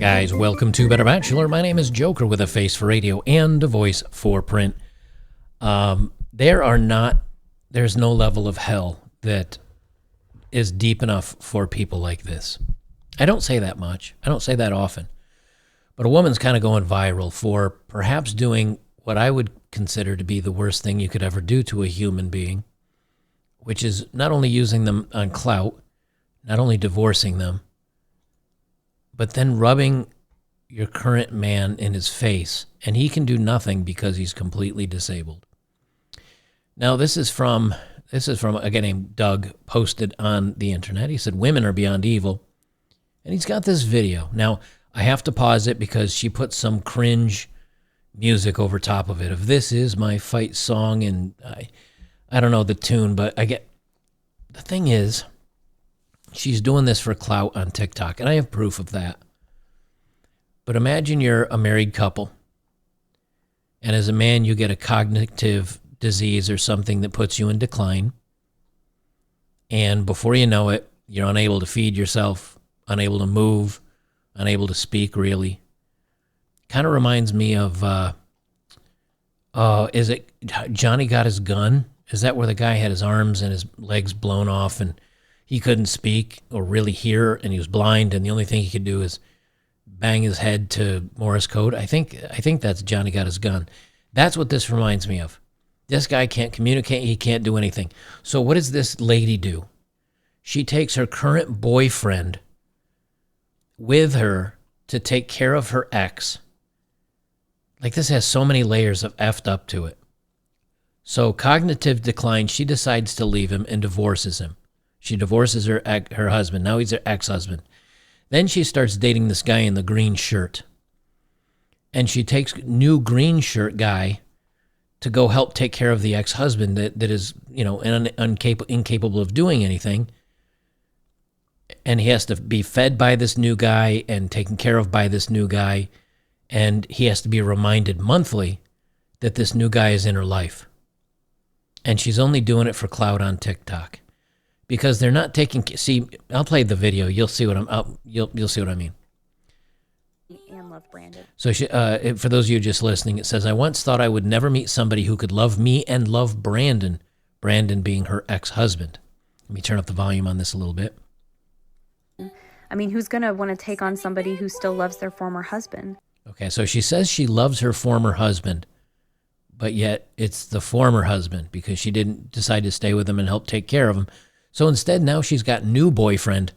Guys, welcome to Better Bachelor. My name is Joker with a face for radio and a voice for print. There's no level of hell that is deep enough for people like this. I don't say that much. I don't say that often. But a woman's kind of going viral for perhaps doing what I would consider to be the worst thing you could ever do to a human being, which is not only using them on clout, not only divorcing them, but then rubbing your current man in his face, and he can do nothing because he's completely disabled. Now, this is from a guy named Doug, posted on the internet. He said, "Women are beyond evil." And he's got this video. Now, I have to pause it because she put some cringe music over top of it of "This is my fight song," and I don't know the tune, but the thing is, she's doing this for clout on TikTok, and I have proof of that. But imagine you're a married couple, and as a man, you get a cognitive disease or something that puts you in decline, and before you know it, you're unable to feed yourself, unable to move, unable to speak, really. Kind of reminds me of, is it Johnny Got His Gun? Is that where the guy had his arms and his legs blown off, and he couldn't speak or really hear, and he was blind, and the only thing he could do is bang his head to Morse code? I think that's Johnny Got His Gun. That's what this reminds me of. This guy can't communicate. He can't do anything. So what does this lady do? She takes her current boyfriend with her to take care of her ex. Like, this has so many layers of effed up to it. So cognitive decline, she decides to leave him and divorces him. She divorces her husband. Now he's her ex-husband. Then she starts dating this guy in the green shirt. And she takes new green shirt guy to go help take care of the ex-husband that is, incapable of doing anything. And he has to be fed by this new guy and taken care of by this new guy. And he has to be reminded monthly that this new guy is in her life. And she's only doing it for clout on TikTok. Because they're not taking... See, I'll play the video. You'll see what you'll see what I mean. And love Brandon. So she, for those of you just listening, it says, "I once thought I would never meet somebody who could love me and love Brandon." Brandon being her ex-husband. Let me turn up the volume on this a little bit. I mean, who's going to want to take on somebody who still loves their former husband? Okay, so she says she loves her former husband, but yet it's the former husband because she didn't decide to stay with him and help take care of him. So instead, now she's got new boyfriend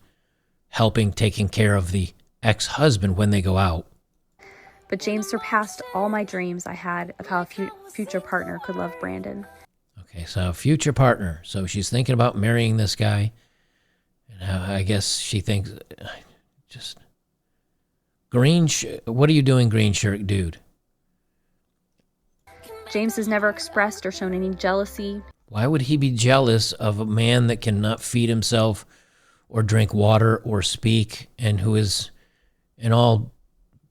taking care of the ex-husband when they go out. But James surpassed all my dreams I had of how a future partner could love Brandon. Okay, so future partner. So she's thinking about marrying this guy. And I guess she thinks, just what are you doing, green shirt dude? James has never expressed or shown any jealousy. Why would he be jealous of a man that cannot feed himself or drink water or speak, and who is, in all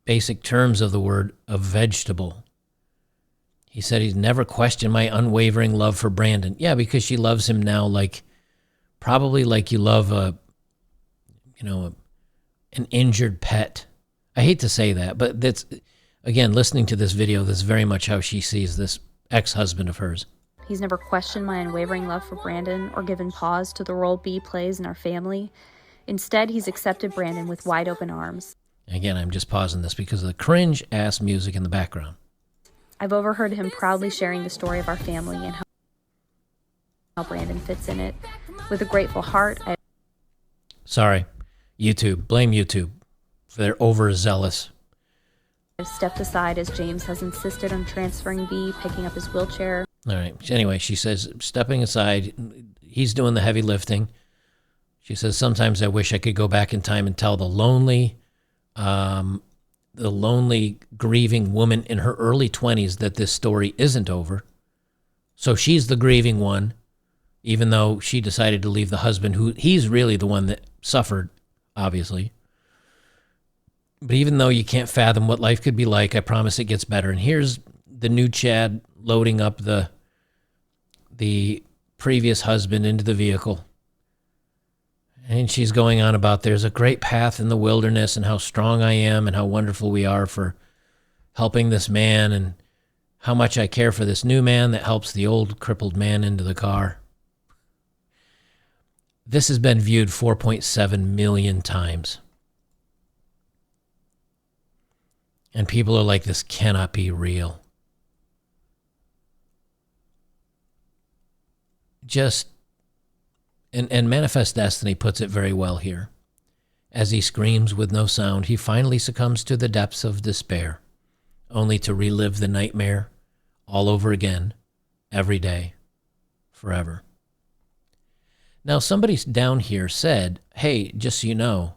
basic terms of the word, a vegetable? He said he's never questioned my unwavering love for Brandon. Yeah, because she loves him now probably like you love an injured pet. I hate to say that, but that's, again, listening to this video, this is very much how she sees this ex-husband of hers. He's never questioned my unwavering love for Brandon or given pause to the role B plays in our family. Instead, he's accepted Brandon with wide open arms. Again, I'm just pausing this because of the cringe-ass music in the background. I've overheard him proudly sharing the story of our family and how Brandon fits in it. With a grateful heart, Sorry, YouTube. Blame YouTube for their overzealous. I've stepped aside as James has insisted on transferring B, picking up his wheelchair. All right. Anyway, she says, stepping aside, he's doing the heavy lifting. She says, sometimes I wish I could go back in time and tell the lonely grieving woman in her early 20s that this story isn't over. So she's the grieving one, even though she decided to leave the husband, who he's really the one that suffered, obviously. But even though you can't fathom what life could be like, I promise it gets better. And here's the new Chad loading up the previous husband into the vehicle. And she's going on about there's a great path in the wilderness and how strong I am and how wonderful we are for helping this man and how much I care for this new man that helps the old crippled man into the car. This has been viewed 4.7 million times. And people are like, this cannot be real. And Manifest Destiny puts it very well here. As he screams with no sound, he finally succumbs to the depths of despair, only to relive the nightmare all over again, every day, forever. Now, somebody down here said, hey, just so you know,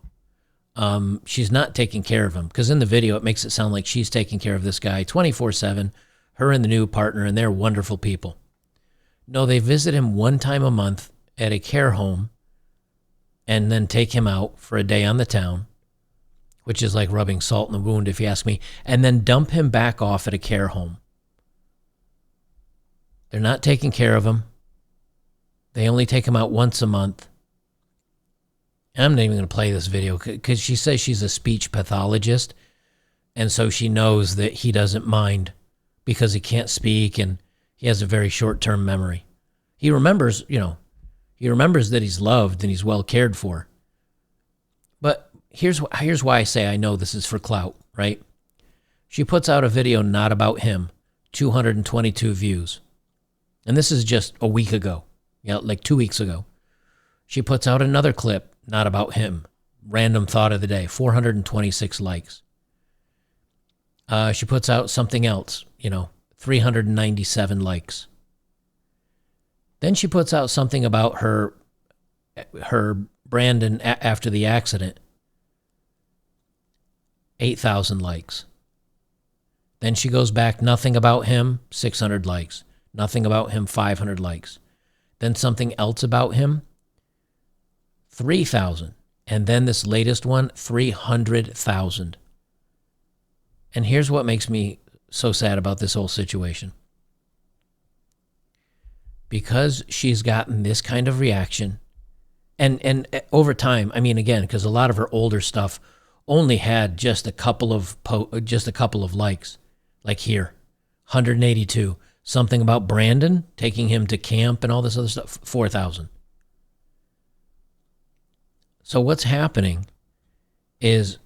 she's not taking care of him. Because in the video, it makes it sound like she's taking care of this guy 24/7, her and the new partner, and they're wonderful people. No, they visit him one time a month at a care home and then take him out for a day on the town, which is like rubbing salt in the wound, if you ask me, and then dump him back off at a care home. They're not taking care of him. They only take him out once a month. I'm not even going to play this video because she says she's a speech pathologist, and so she knows that he doesn't mind because he can't speak and he has a very short-term memory. He remembers, he remembers that he's loved and he's well cared for. But here's why I say I know this is for clout, right? She puts out a video not about him, 222 views. And this is just a week ago, like 2 weeks ago. She puts out another clip, not about him, random thought of the day, 426 likes. She puts out something else, 397 likes. Then she puts out something about her Brandon after the accident, 8,000 likes. Then she goes back, nothing about him, 600 likes. Nothing about him, 500 likes. Then something else about him, 3,000. And then this latest one, 300,000. And here's what makes me so sad about this whole situation. Because she's gotten this kind of reaction, and over time, I mean, again, because a lot of her older stuff only had just a couple of likes, like here, 182. Something about Brandon, taking him to camp and all this other stuff, 4,000. So what's happening is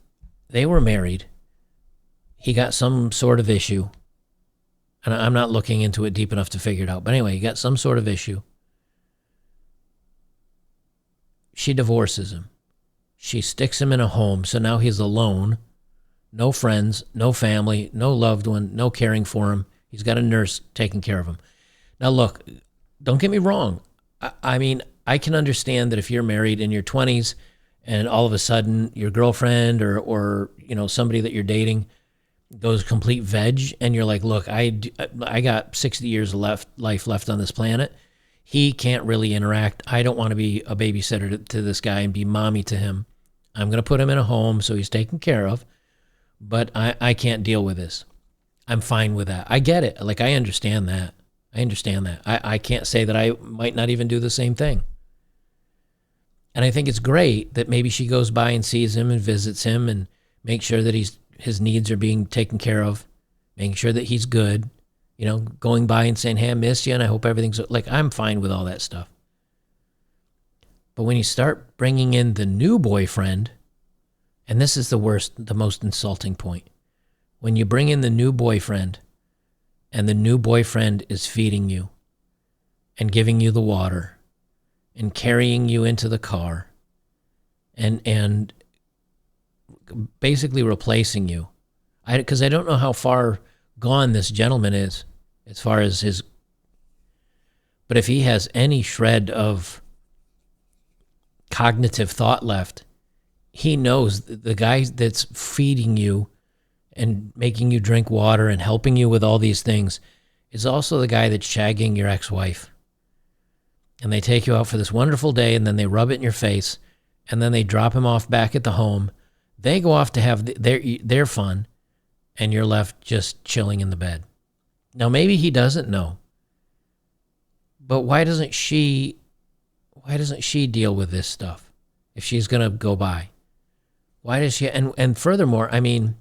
they were married. He got some sort of issue. And I'm not looking into it deep enough to figure it out. But anyway, he got some sort of issue. She divorces him. She sticks him in a home. So now he's alone. No friends, no family, no loved one, no caring for him. He's got a nurse taking care of him. Now, look, don't get me wrong. I mean, I can understand that if you're married in your 20s and all of a sudden your girlfriend or somebody that you're dating goes complete veg and you're like, look, I got 60 years of life left on this planet. He can't really interact. I don't want to be a babysitter to this guy and be mommy to him. I'm going to put him in a home so he's taken care of, but I can't deal with this. I'm fine with that. I get it. Like, I understand that. I can't say that I might not even do the same thing. And I think it's great that maybe she goes by and sees him and visits him and makes sure that his needs are being taken care of, making sure that he's good, going by and saying, hey, I miss you and I hope everything's like, I'm fine with all that stuff. But when you start bringing in the new boyfriend, and this is the most insulting point, when you bring in the new boyfriend and the new boyfriend is feeding you and giving you the water and carrying you into the car and basically replacing you. Because I don't know how far gone this gentleman is as far as his, but if he has any shred of cognitive thought left, he knows the guy that's feeding you and making you drink water and helping you with all these things is also the guy that's shagging your ex-wife. And they take you out for this wonderful day, and then they rub it in your face, and then they drop him off back at the home. They go off to have their fun, and you're left just chilling in the bed. Now, maybe he doesn't know, but why doesn't she deal with this stuff? if she's going to go by? Why does she? And furthermore, I mean,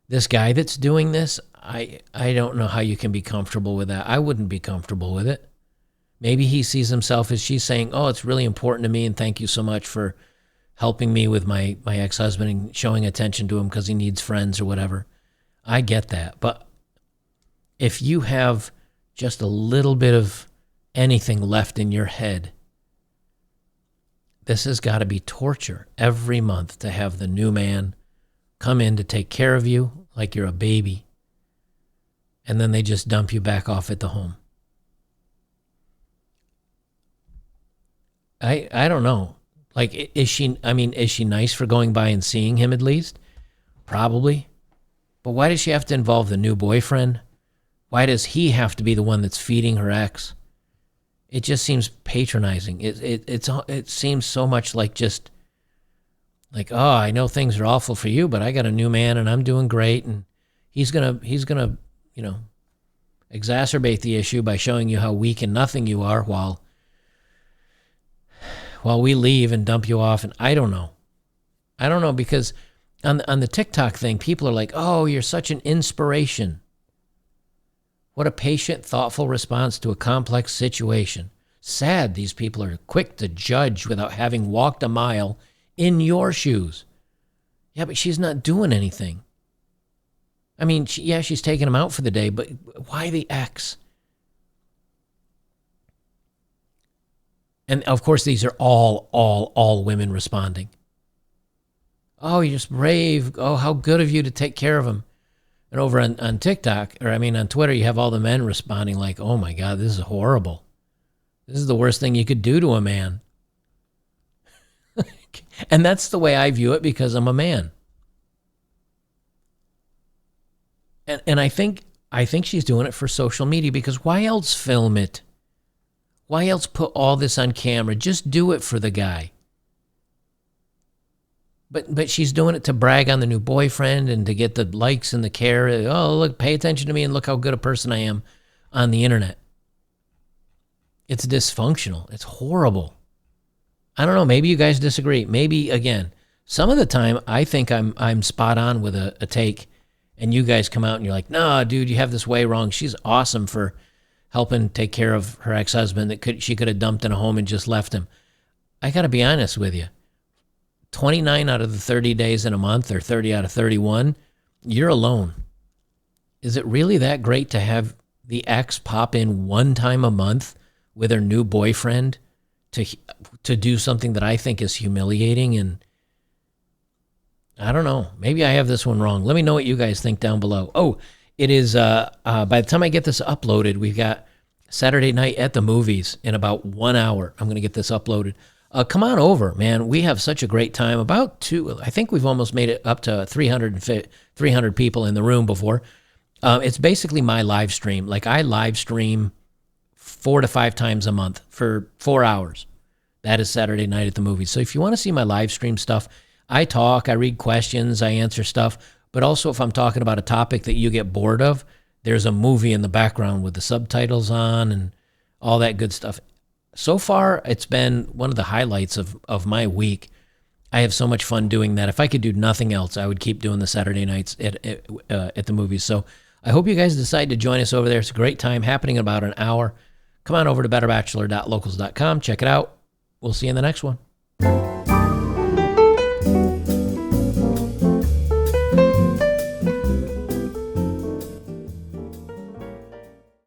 this guy that's doing this, I don't know how you can be comfortable with that. I wouldn't be comfortable with it. Maybe he sees himself as she's saying, oh, it's really important to me and thank you so much for helping me with my ex-husband and showing attention to him because he needs friends or whatever. I get that. But if you have just a little bit of anything left in your head, this has got to be torture every month to have the new man come in to take care of you like you're a baby, and then they just dump you back off at the home. I don't know. Like, is she nice for going by and seeing him at least? Probably. But why does she have to involve the new boyfriend? Why does he have to be the one that's feeding her ex? It just seems patronizing. It seems so much like just like, oh, I know things are awful for you, but I got a new man and I'm doing great, and he's gonna exacerbate the issue by showing you how weak and nothing you are while we leave and dump you off. And I don't know because on the TikTok thing, people are like, oh, you're such an inspiration. What a patient, thoughtful response to a complex situation. Sad these people are quick to judge without having walked a mile in your shoes. Yeah, but she's not doing anything. I mean, she's taking him out for the day, but why the ex? And of course, these are all women responding. Oh, you're just brave. Oh, how good of you to take care of him. And over on TikTok, on Twitter, you have all the men responding like, oh my God, this is horrible. This is the worst thing you could do to a man. And that's the way I view it because I'm a man. And I think she's doing it for social media, because why else film it? Why else put all this on camera? Just do it for the guy. But she's doing it to brag on the new boyfriend and to get the likes and the care. Oh, look, pay attention to me and look how good a person I am on the internet. It's dysfunctional. It's horrible. I don't know. Maybe you guys disagree. Maybe, again, some of the time I think I'm spot on with a take, and you guys come out and you're like, no, dude, you have this way wrong. She's awesome for helping take care of her ex-husband that she could have dumped in a home and just left him. I got to be honest with you. 29 out of the 30 days in a month, or 30 out of 31, you're alone. Is it really that great to have the ex pop in one time a month with her new boyfriend to do something that I think is humiliating? And I don't know. Maybe I have this one wrong. Let me know what you guys think down below. Oh, it is, by the time I get this uploaded, we've got Saturday night at the movies in about 1 hour. I'm going to get this uploaded. Come on over, man. We have such a great time. I think we've almost made it up to 300 people in the room before. It's basically my live stream. Like, I live stream 4 to 5 times a month for 4 hours. That is Saturday night at the movies. So if you want to see my live stream stuff, I talk, I read questions, I answer stuff. But also, if I'm talking about a topic that you get bored of, there's a movie in the background with the subtitles on and all that good stuff. So far, it's been one of the highlights of my week. I have so much fun doing that. If I could do nothing else, I would keep doing the Saturday nights at the movies. So I hope you guys decide to join us over there. It's a great time, happening in about an hour. Come on over to betterbachelor.locals.com. Check it out. We'll see you in the next one.